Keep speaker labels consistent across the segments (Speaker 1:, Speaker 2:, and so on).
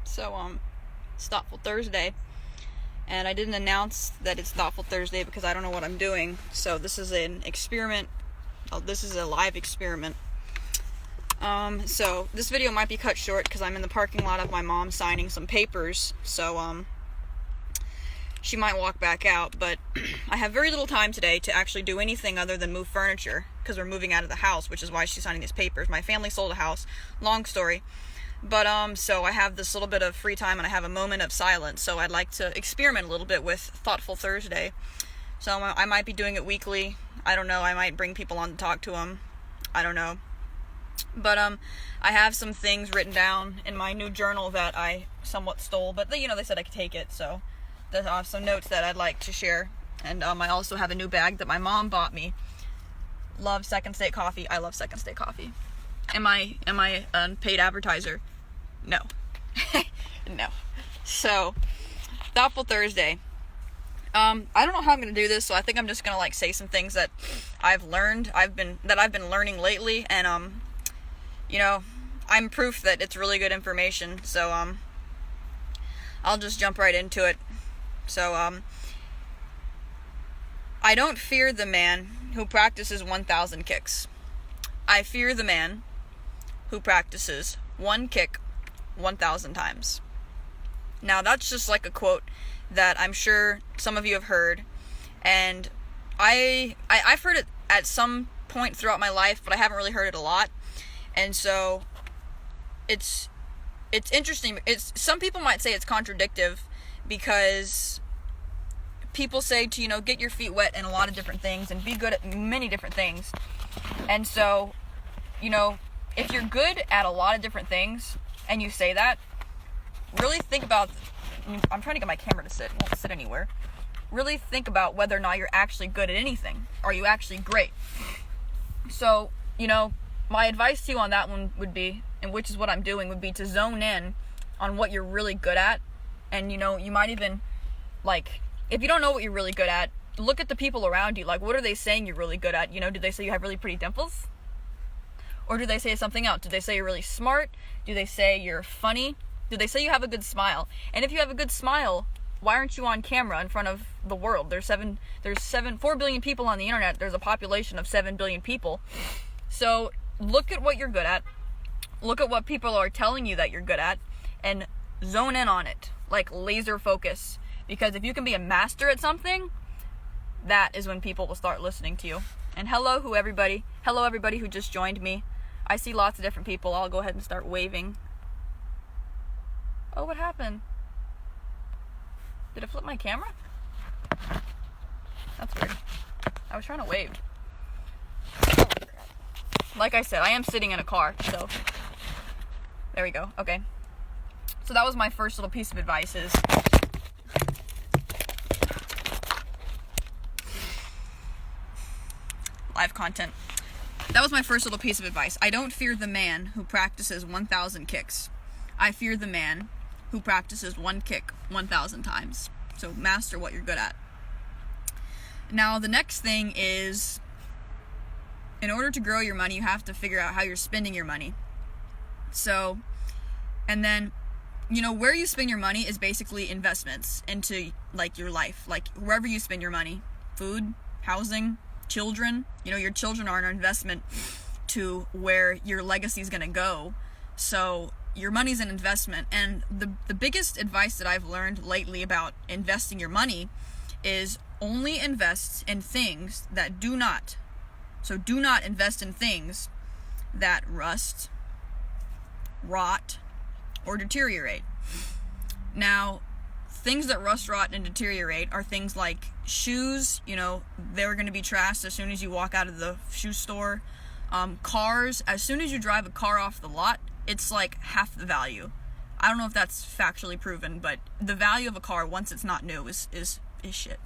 Speaker 1: So, it's Thoughtful Thursday, and I didn't announce that it's Thoughtful Thursday because I don't know what I'm doing. So this is an experiment. This is a live experiment. So this video might be cut short because I'm in the parking lot of my mom signing some papers. So, she might walk back out, but I have very little time today to actually do anything other than move furniture because we're moving out of the house, which is why she's signing these papers. My family sold a house. Long story. But, so I have this little bit of free time and I have a moment of silence. So I'd like to experiment a little bit with Thoughtful Thursday. So I might be doing it weekly. I don't know. I might bring people on to talk to them. I don't know. But, I have some things written down in my new journal that I somewhat stole, but they said I could take it. So there's some notes that I'd like to share. And, I also have a new bag that my mom bought me. Love Second State Coffee. I love Second State Coffee. Am I a paid advertiser? No. No. So, Thoughtful Thursday. I don't know how I'm going to do this, so I think I'm just going to say some things that I've learned, I've been learning lately, and I'm proof that it's really good information. So I'll just jump right into it. So I don't fear the man who practices 1,000 kicks. I fear the man who practices one kick 1,000 times. Now that's just like a quote that I'm sure some of you have heard, and I've heard it at some point throughout my life, but I haven't really heard it a lot. And so it's interesting. Some people might say it's contradictive because people say to get your feet wet in a lot of different things and be good at many different things. And so if you're good at a lot of different things and you say that, really think about, I'm trying to get my camera to sit, it won't sit anywhere. Really think about whether or not you're actually good at anything. Are you actually great? So, my advice to you on that one would be, and which is what I'm doing, would be to zone in on what you're really good at. And, you might even, if you don't know what you're really good at, look at the people around you. What are they saying you're really good at? Do they say you have really pretty dimples? Or do they say something else? Do they say you're really smart? Do they say you're funny? Do they say you have a good smile? And if you have a good smile, why aren't you on camera in front of the world? There's 4 billion people on the internet. There's a population of 7 billion people. So look at what you're good at. Look at what people are telling you that you're good at and zone in on it. Laser focus. Because if you can be a master at something, that is when people will start listening to you. And hello everybody who just joined me. I see lots of different people. I'll go ahead and start waving. Oh, what happened? Did it flip my camera? That's weird. I was trying to wave. Oh, crap. Like I said, I am sitting in a car, so there we go. Okay. So that was my first little piece of advice is live content. That was my first little piece of advice. I don't fear the man who practices 1,000 kicks. I fear the man who practices one kick 1,000 times. So master what you're good at. Now the next thing is, in order to grow your money, you have to figure out how you're spending your money. So, and then, where you spend your money is basically investments into your life. Wherever you spend your money, food, housing, children, your children are an investment to where your legacy is going to go. So your money's an investment. And the biggest advice that I've learned lately about investing your money is only invest in things that do not invest in things that rust, rot, or deteriorate. Now, things that rust, rot, and deteriorate are things like shoes. They're going to be trashed as soon as you walk out of the shoe store. Cars, as soon as you drive a car off the lot, it's half the value. I don't know if that's factually proven, but the value of a car once it's not new is shit.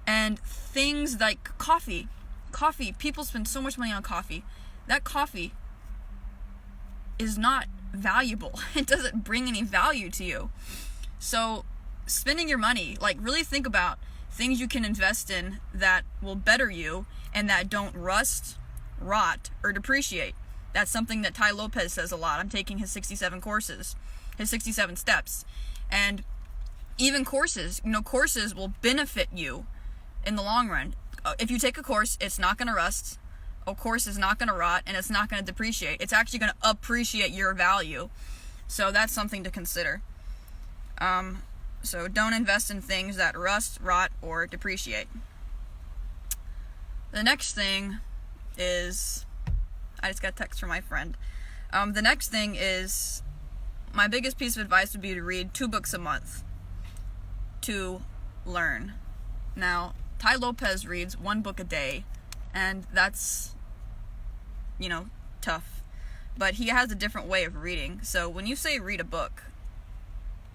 Speaker 1: And things like coffee, people spend so much money on coffee. That coffee is not valuable. It doesn't bring any value to you. So spending your money, really think about things you can invest in that will better you and that don't rust, rot, or depreciate. That's something that Tai Lopez says a lot. I'm taking his 67 courses, his 67 steps. And even courses, courses will benefit you in the long run. If you take a course, it's not going to rust. A course is not going to rot, and it's not going to depreciate. It's actually going to appreciate your value. So that's something to consider. So don't invest in things that rust, rot, or depreciate. The next thing is, I just got a text from my friend. The next thing is, my biggest piece of advice would be to read 2 books a month to learn. Now, Tai Lopez reads 1 book a day, and that's, tough. But he has a different way of reading. So when you say read a book,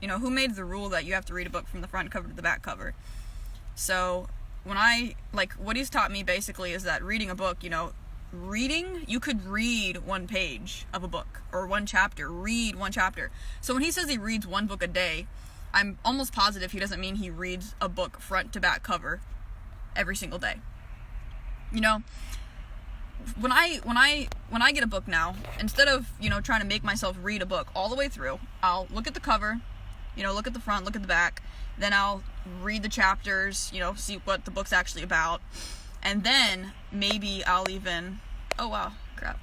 Speaker 1: who made the rule that you have to read a book from the front cover to the back cover? So when what he's taught me basically is that reading a book, you could read 1 page of a book or 1 chapter, read 1 chapter. So when he says he reads 1 book a day, I'm almost positive he doesn't mean he reads a book front to back cover every single day. When I get a book now, instead of, trying to make myself read a book all the way through, I'll look at the cover, look at the front, look at the back, then I'll read the chapters, see what the book's actually about, and then maybe I'll even, oh wow, crap.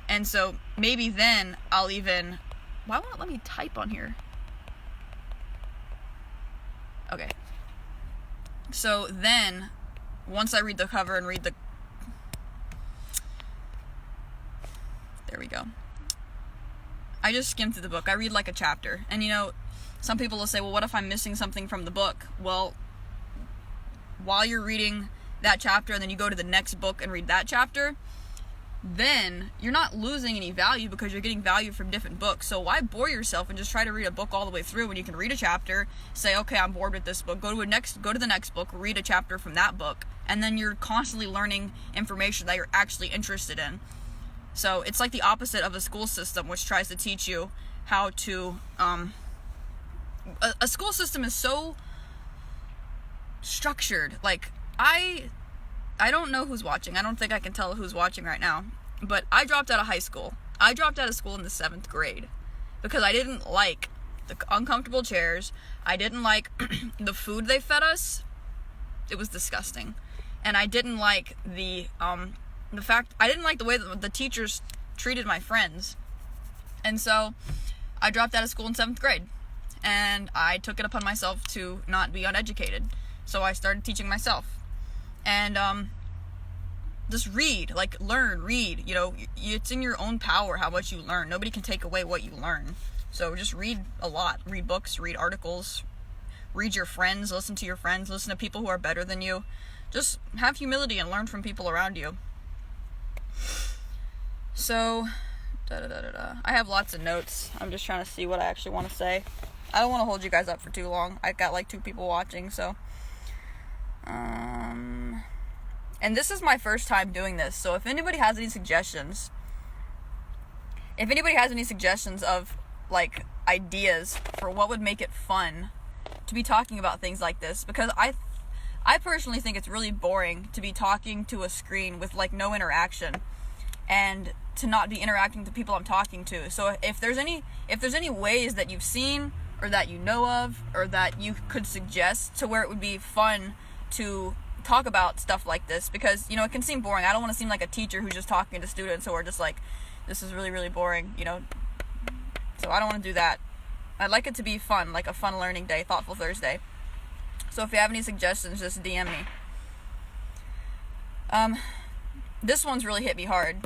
Speaker 1: And so maybe then I'll even, why won't it let me type on here? Okay. So then, once I read the cover and read there we go. I just skim through the book. I read like a chapter. And some people will say, well, what if I'm missing something from the book? Well, while you're reading that chapter and then you go to the next book and read that chapter, then you're not losing any value because you're getting value from different books. So why bore yourself and just try to read a book all the way through when you can read a chapter, say, okay, I'm bored with this book, go to the next book, read a chapter from that book, and then you're constantly learning information that you're actually interested in. So it's like the opposite of a school system, which tries to teach you how to, a school system is so structured. Like, I don't know who's watching. I don't think I can tell who's watching right now. But I dropped out of high school. I dropped out of school in the 7th grade because I didn't like the uncomfortable chairs. I didn't like the food they fed us. It was disgusting. And I didn't like the way that the teachers treated my friends. And so I dropped out of school in 7th grade. And I took it upon myself to not be uneducated. So I started teaching myself. And just read, read. It's in your own power how much you learn. Nobody can take away what you learn. So just read a lot. Read books, read articles, read your friends, listen to your friends, listen to people who are better than you. Just have humility and learn from people around you. So, I have lots of notes. I'm just trying to see what I actually want to say. I don't want to hold you guys up for too long. I've got 2 people watching, so. And this is my first time doing this, so if anybody has any suggestions of, ideas for what would make it fun to be talking about things like this, because I personally think it's really boring to be talking to a screen with, no interaction, and to not be interacting with the people I'm talking to. So if there's any ways that you've seen, or that you know of, or that you could suggest to where it would be fun to talk about stuff like this, because it can seem boring. I don't want to seem like a teacher who's just talking to students who are just like, this is really, really boring, so I don't want to do that. I'd like it to be fun, like a fun learning day, Thoughtful Thursday. So if you have any suggestions, just DM me. This one's really hit me hard.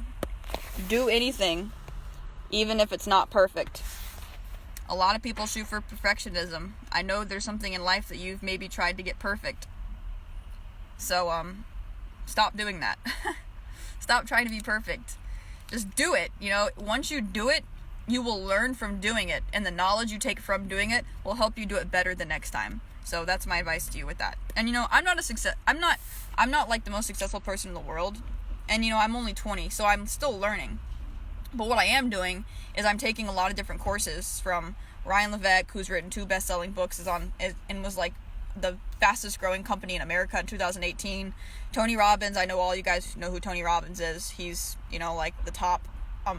Speaker 1: Do anything, even if it's not perfect. A lot of people shoot for perfectionism. I know there's something in life that you've maybe tried to get perfect. So, stop doing that. Stop trying to be perfect. Just do it. Once you do it, you will learn from doing it, and the knowledge you take from doing it will help you do it better the next time. So that's my advice to you with that. And I'm not like the most successful person in the world, and I'm only 20, so I'm still learning. But what I am doing is I'm taking a lot of different courses from Ryan Levesque, who's written 2 best-selling books, and was the fastest growing company in America in 2018. Tony Robbins, I know all you guys know who Tony Robbins is. He's, like the top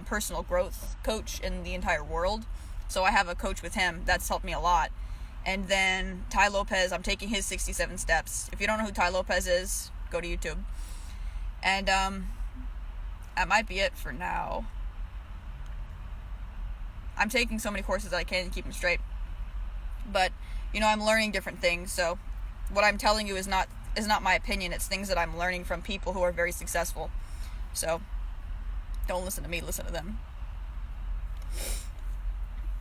Speaker 1: personal growth coach in the entire world. So I have a coach with him. That's helped me a lot. And then Tai Lopez, I'm taking his 67 steps. If you don't know who Tai Lopez is, go to YouTube. And that might be it for now. I'm taking so many courses that I can't keep them straight. But, I'm learning different things. So what I'm telling you is not my opinion. It's things that I'm learning from people who are very successful. So don't listen to me, listen to them.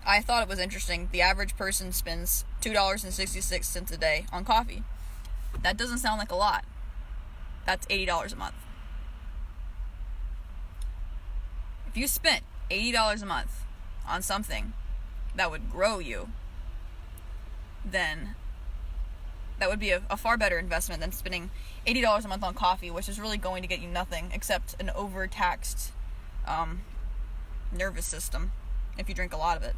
Speaker 1: I thought it was interesting. The average person spends $2.66 a day on coffee. That doesn't sound like a lot. That's $80 a month. If you spent $80 a month on something that would grow you, then that would be a far better investment than spending $80 a month on coffee, which is really going to get you nothing except an overtaxed nervous system if you drink a lot of it.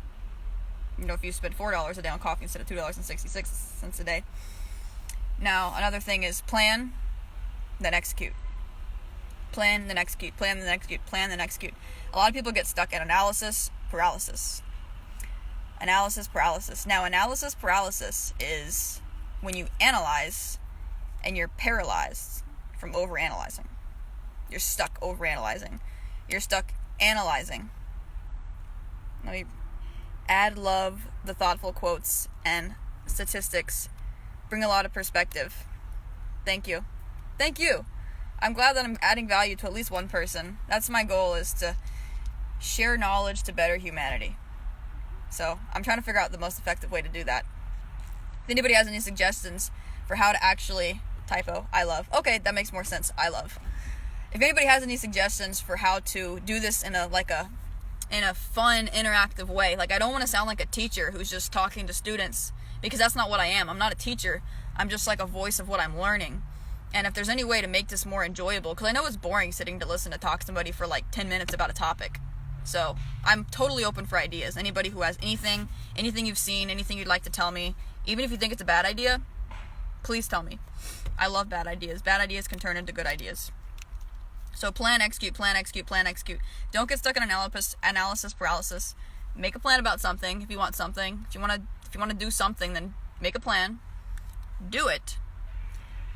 Speaker 1: If you spend $4 a day on coffee instead of $2.66 a day. Now, another thing is plan, then execute. Plan, then execute. Plan, then execute. Plan, then execute. A lot of people get stuck in analysis paralysis. Analysis paralysis. Now, analysis paralysis is when you analyze and you're paralyzed from overanalyzing. You're stuck overanalyzing. You're stuck analyzing. Let me love the thoughtful quotes and statistics. Bring a lot of perspective. Thank you. Thank you. I'm glad that I'm adding value to at least one person. That's my goal, is to share knowledge to better humanity. So I'm trying to figure out the most effective way to do that. If anybody has any suggestions for how to actually I love. Okay, that makes more sense. I love. If anybody has any suggestions for how to do this in a fun, interactive way. I don't want to sound like a teacher who's just talking to students, because that's not what I am. I'm not a teacher. I'm just like a voice of what I'm learning. And if there's any way to make this more enjoyable, because I know it's boring sitting to listen to talk to somebody for 10 minutes about a topic. So I'm totally open for ideas. Anybody who has anything you've seen, anything you'd like to tell me, even if you think it's a bad idea, please tell me. I love bad ideas. Bad ideas can turn into good ideas. So plan, execute, plan, execute, plan, execute. Don't get stuck in analysis paralysis. Make a plan about something if you want something. If you want to do something, then make a plan. Do it.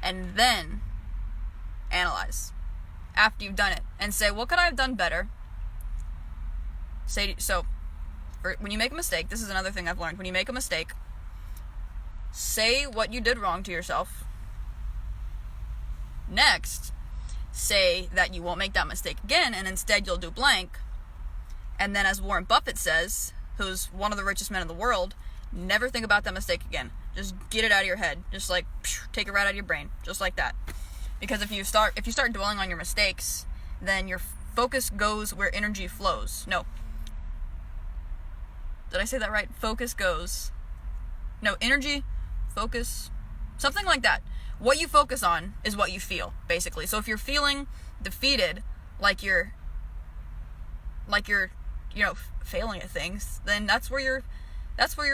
Speaker 1: And then analyze after you've done it and say, what could I have done better? When you make a mistake, this is another thing I've learned. When you make a mistake, say what you did wrong to yourself. Next, say that you won't make that mistake again, and instead you'll do blank. And then, as Warren Buffett says, who's one of the richest men in the world, never think about that mistake again. Just get it out of your head. Just take it right out of your brain. Just like that. Because if you start dwelling on your mistakes, then your focus goes where energy flows. No. Did I say that right? Focus goes. No, energy, focus, something like that. What you focus on is what you feel, basically. So if you're feeling defeated, like you're failing at things, then that's where your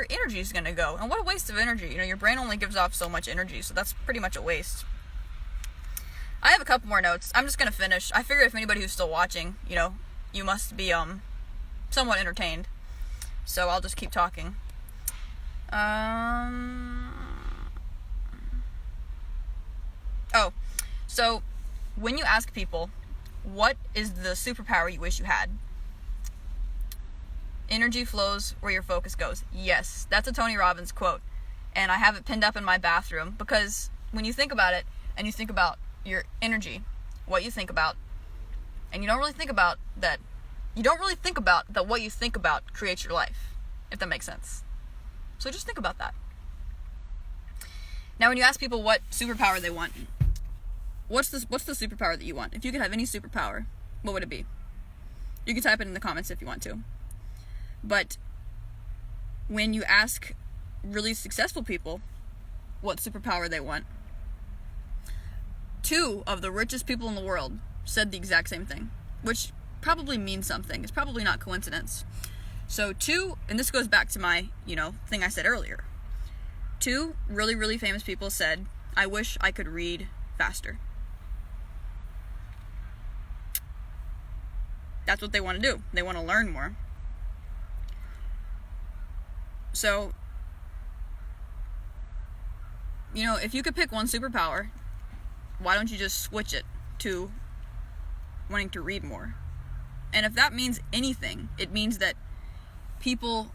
Speaker 1: energy is going to go. And what a waste of energy. Your brain only gives off so much energy, so that's pretty much a waste. I have a couple more notes. I'm just going to finish. I figure if anybody who's still watching, you must be somewhat entertained. So I'll just keep talking. So when you ask people, what is the superpower you wish you had? Energy flows where your focus goes. Yes, that's a Tony Robbins quote. And I have it pinned up in my bathroom, because when you think about it and you think about your energy, what you think about, and you don't really think about that what you think about creates your life, if that makes sense. So just think about that. Now, when you ask people what superpower they want, what's the superpower that you want? If you could have any superpower, what would it be? You can type it in the comments if you want to. But when you ask really successful people what superpower they want, 2 of the richest people in the world said the exact same thing, which probably means something. It's probably not coincidence. So 2, and this goes back to my, thing I said earlier. 2 really, really famous people said, "I wish I could read faster." That's what they want to do. They want to learn more. So, if you could pick one superpower, why don't you just switch it to wanting to read more? And if that means anything, it means that people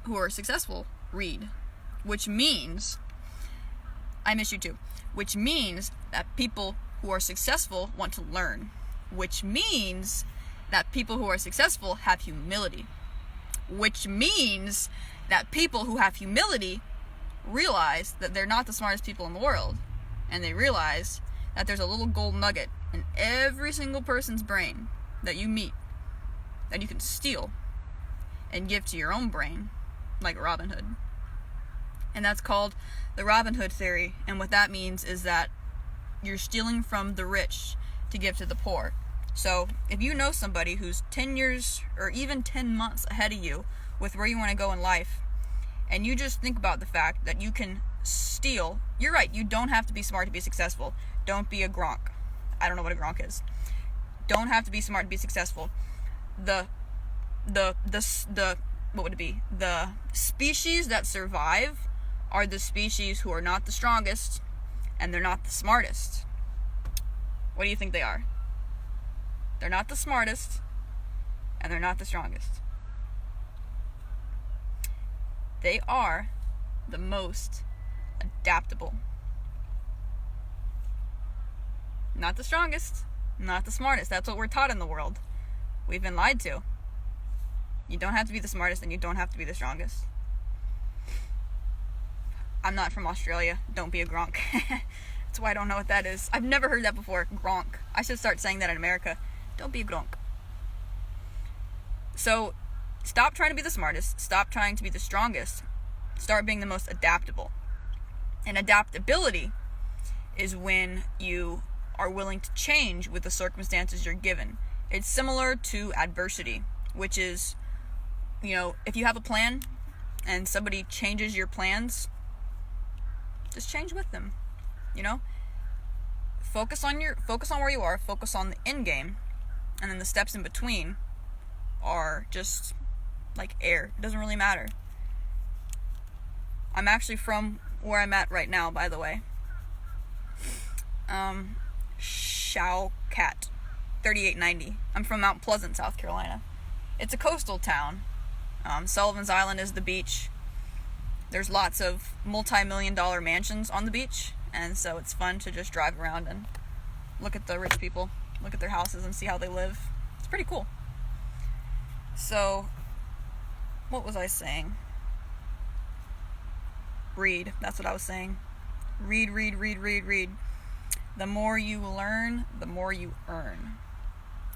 Speaker 1: who are successful read, which means, I miss you too, which means that people who are successful want to learn, which means that people who are successful have humility, which means that people who have humility realize that they're not the smartest people in the world, and they realize that there's a little gold nugget in every single person's brain that you meet that you can steal and give to your own brain, like Robin Hood. And that's called the Robin Hood theory. And what that means is that you're stealing from the rich to give to the poor. So if you know somebody who's 10 years or even 10 months ahead of you with where you want to go in life, and you just think about the fact that you can steal, you're right, you don't have to be smart to be successful. Don't be a Gronk. I don't know what a Gronk is. Don't have to be smart to be successful. The what would it be? The species that survive are the species who are not the strongest and they're not the smartest. What do you think they are? They're not the smartest and they're not the strongest. They are the most adaptable. Not the strongest, not the smartest. That's what we're taught in the world. We've been lied to. You don't have to be the smartest and you don't have to be the strongest. I'm not from Australia. Don't be a Gronk. That's why I don't know what that is. I've never heard that before. Gronk. I should start saying that in America. Don't be a Gronk. So, stop trying to be the smartest. Stop trying to be the strongest. Start being the most adaptable. And adaptability is when you are willing to change with the circumstances you're given. It's similar to adversity, which is, if you have a plan and somebody changes your plans, just change with them. Focus on where you are, focus on the end game, and then the steps in between are just like air. It doesn't really matter. I'm actually from where I'm at right now, by the way. Showcat 3890. I'm from Mount Pleasant, South Carolina. It's a coastal town. Sullivan's Island is the beach. There's lots of multi-million-dollar mansions on the beach, and so it's fun to just drive around and look at the rich people, look at their houses and see how they live. It's pretty cool. So, what was I saying? Read. That's what I was saying. Read. The more you learn, the more you earn.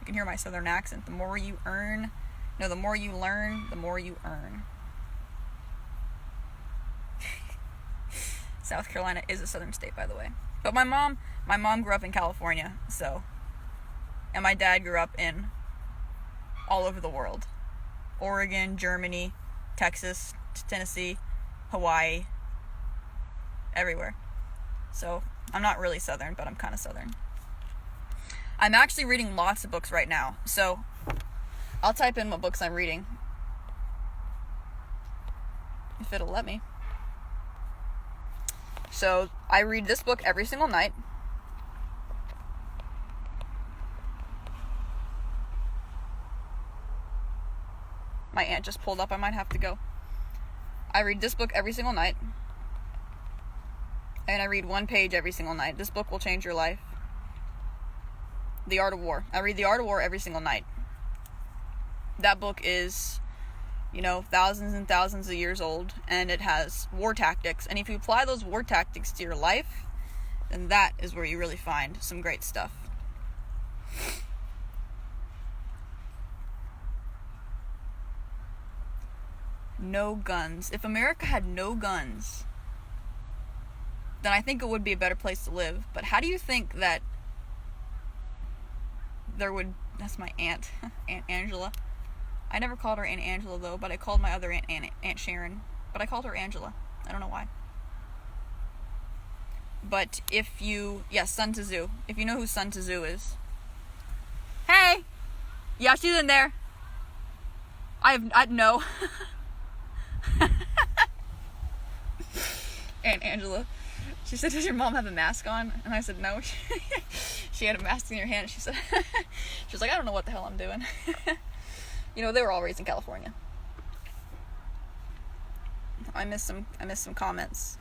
Speaker 1: You can hear my southern accent. The more you learn, the more you earn. South Carolina is a southern state, by the way. But my mom grew up in California, so, and my dad grew up in all over the world. Oregon, Germany, Texas, Tennessee, Hawaii, everywhere. So, I'm not really southern, but I'm kind of southern. I'm actually reading lots of books right now, so I'll type in what books I'm reading, if it'll let me. So, I read this book every single night. My aunt just pulled up. I might have to go. I read this book every single night. And I read one page every single night. This book will change your life. The Art of War. I read The Art of War every single night. That book is, thousands and thousands of years old, and it has war tactics. And if you apply those war tactics to your life, then that is where you really find some great stuff. No guns. If America had no guns, then I think it would be a better place to live. But how do you think that there would... That's my aunt, Aunt Angela. I never called her Aunt Angela, though, but I called my other aunt Aunt Sharon. But I called her Angela. I don't know why. But if you, Sun Tzu. If you know who Sun Tzu is. Hey! Yeah, she's in there. I know. And Angela, she said, does your mom have a mask on? And I said, no. She had a mask in her hand. She said, she was like, I don't know what the hell I'm doing. You know, they were all raised in California. I missed some comments.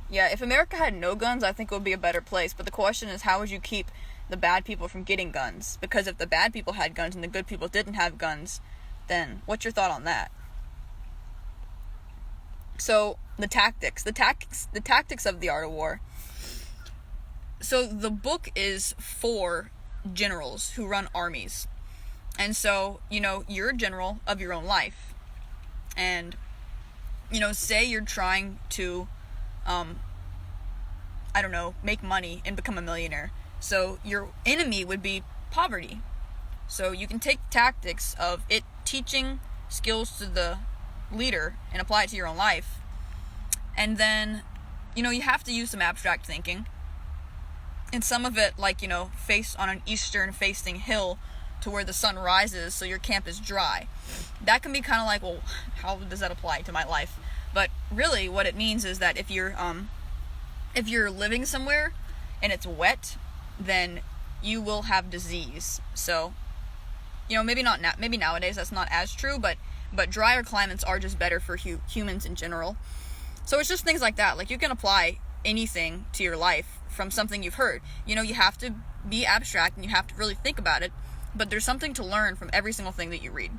Speaker 1: Yeah, if America had no guns, I think it would be a better place. But the question is, how would you keep the bad people from getting guns? Because if the bad people had guns and the good people didn't have guns, then what's your thought on that? So, the tactics of the art of war. So, the book is for generals who run armies. And so, you know, you're a general of your own life. And, you know, say you're trying to, make money and become a millionaire. So, your enemy would be poverty. So, you can take tactics of it teaching skills to the leader and apply it to your own life. And then, you know, you have to use some abstract thinking. And some of it, like, you know, face on an eastern facing hill to where the sun rises so your camp is dry. That can be kind of like, well, how does that apply to my life? But really what it means is that if you're living somewhere and it's wet, then you will have disease. So, you know, maybe nowadays that's not as true, but drier climates are just better for humans in general. So it's just things like that. Like, you can apply anything to your life from something you've heard. You know, you have to be abstract and you have to really think about it, but there's something to learn from every single thing that you read.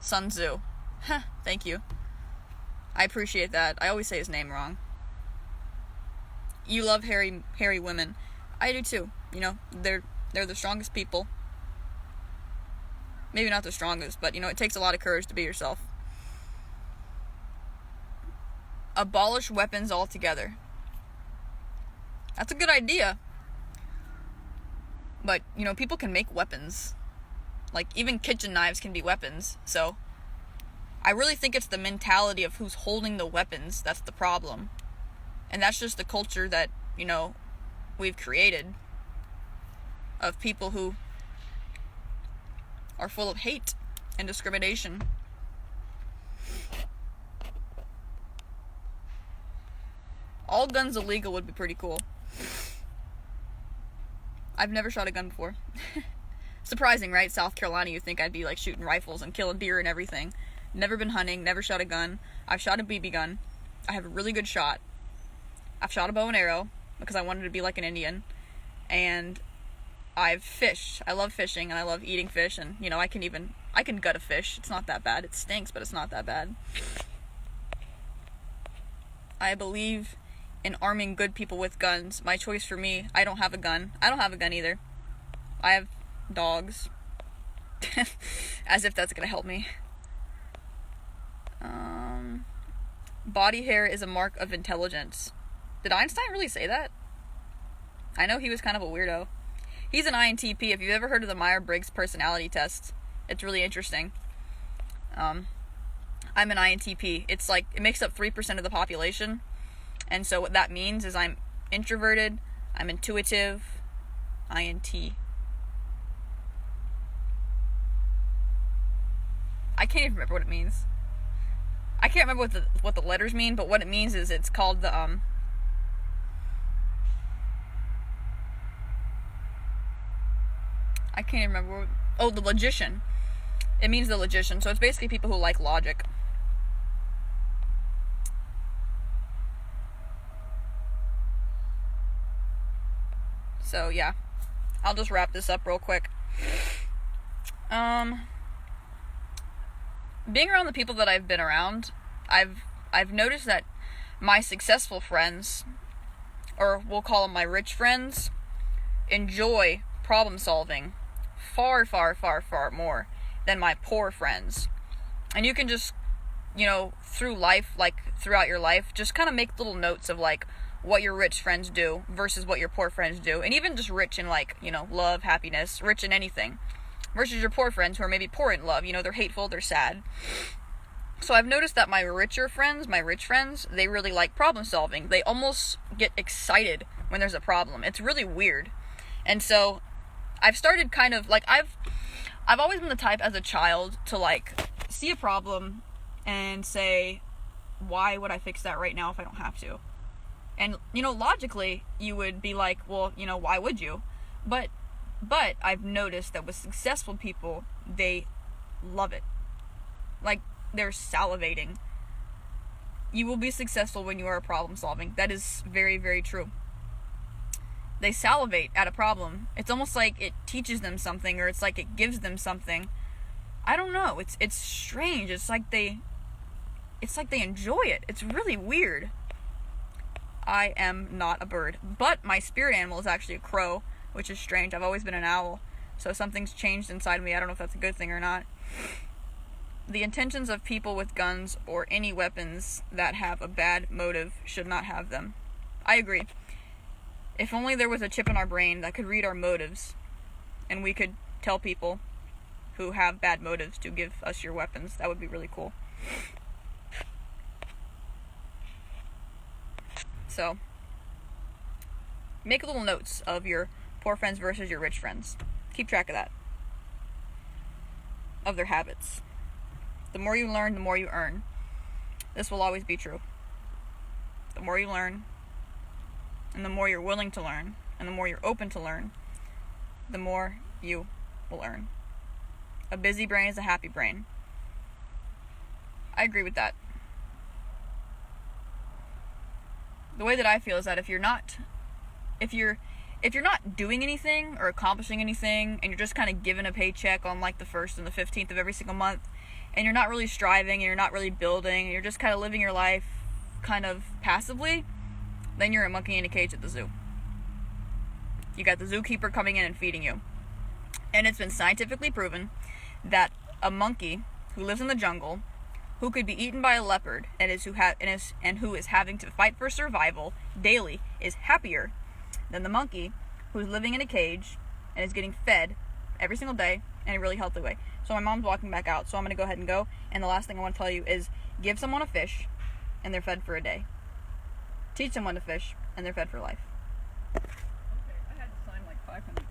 Speaker 1: Sun Tzu. Thank you. I appreciate that. I always say his name wrong. You love hairy women. I do too. You know, they're the strongest people. Maybe not the strongest, but, you know, it takes a lot of courage to be yourself. Abolish weapons altogether. That's a good idea. But, you know, people can make weapons. Like, even kitchen knives can be weapons. So, I really think it's the mentality of who's holding the weapons that's the problem. And that's just the culture that, you know, we've created. Of people who are full of hate and discrimination. All guns illegal would be pretty cool. I've never shot a gun before. Surprising, right? South Carolina, you'd think I'd be like shooting rifles and killing deer and everything. Never been hunting, never shot a gun. I've shot a BB gun. I have a really good shot. I've shot a bow and arrow because I wanted to be like an Indian. And I've fished. I love fishing and I love eating fish, and, you know, I can gut a fish. It's not that bad. It stinks, but it's not that bad. I believe in arming good people with guns. My choice for me, I don't have a gun. I don't have a gun either. I have dogs. As if that's gonna help me. Body hair is a mark of intelligence. Did Einstein really say that? I know he was kind of a weirdo. He's an INTP. If you've ever heard of the Myers-Briggs personality test, it's really interesting. I'm an INTP. It's like, it makes up 3% of the population. And so what that means is I'm introverted, I'm intuitive, INT. I can't even remember what it means. I can't remember what the letters mean, but what it means is it's called the, I can't even remember. The logician. It means the logician. So it's basically people who like logic. So yeah, I'll just wrap this up real quick. Being around the people that I've been around, I've noticed that my successful friends, or we'll call them my rich friends, enjoy problem solving far, far, far, far more than my poor friends. And you can just, you know, throughout your life, just kind of make little notes of like what your rich friends do versus what your poor friends do. And even just rich in, like, you know, love, happiness, rich in anything, versus your poor friends who are maybe poor in love. You know, they're hateful, they're sad. So I've noticed that my rich friends, they really like problem solving. They almost get excited when there's a problem. It's really weird. And so I've started kind of like, I've always been the type as a child to like see a problem and say, why would I fix that right now if I don't have to? And, you know, logically you would be like, well, you know, why would you? But I've noticed that with successful people, they love it. Like, they're salivating. You will be successful when you are problem solving. That is very, very true. They salivate at a problem. It's almost like it teaches them something, or it's like it gives them something. I don't know. It's strange. It's like they enjoy it. It's really weird. I am not a bird, but my spirit animal is actually a crow, which is strange. I've always been an owl, so something's changed inside me. I don't know if that's a good thing or not. The intentions of people with guns or any weapons that have a bad motive should not have them. I agree. If only there was a chip in our brain that could read our motives, and we could tell people who have bad motives to give us your weapons, that would be really cool. So, make little notes of your poor friends versus your rich friends. Keep track of that. Of their habits. The more you learn, the more you earn. This will always be true. The more you learn, and the more you're willing to learn, and the more you're open to learn, the more you will earn. A busy brain is a happy brain. I agree with that. The way that I feel is that if you're not doing anything or accomplishing anything, and you're just kind of given a paycheck on like the 1st and the 15th of every single month, and you're not really striving, and you're not really building, and you're just kind of living your life kind of passively, then you're a monkey in a cage at the zoo. You got the zookeeper coming in and feeding you. And it's been scientifically proven that a monkey who lives in the jungle, who could be eaten by a leopard, and who is having to fight for survival daily, is happier than the monkey who's living in a cage and is getting fed every single day in a really healthy way. So my mom's walking back out, so I'm going to go ahead and go. And the last thing I want to tell you is give someone a fish, and they're fed for a day. Teach someone to fish, and they're fed for life. Okay, I had to sign like 500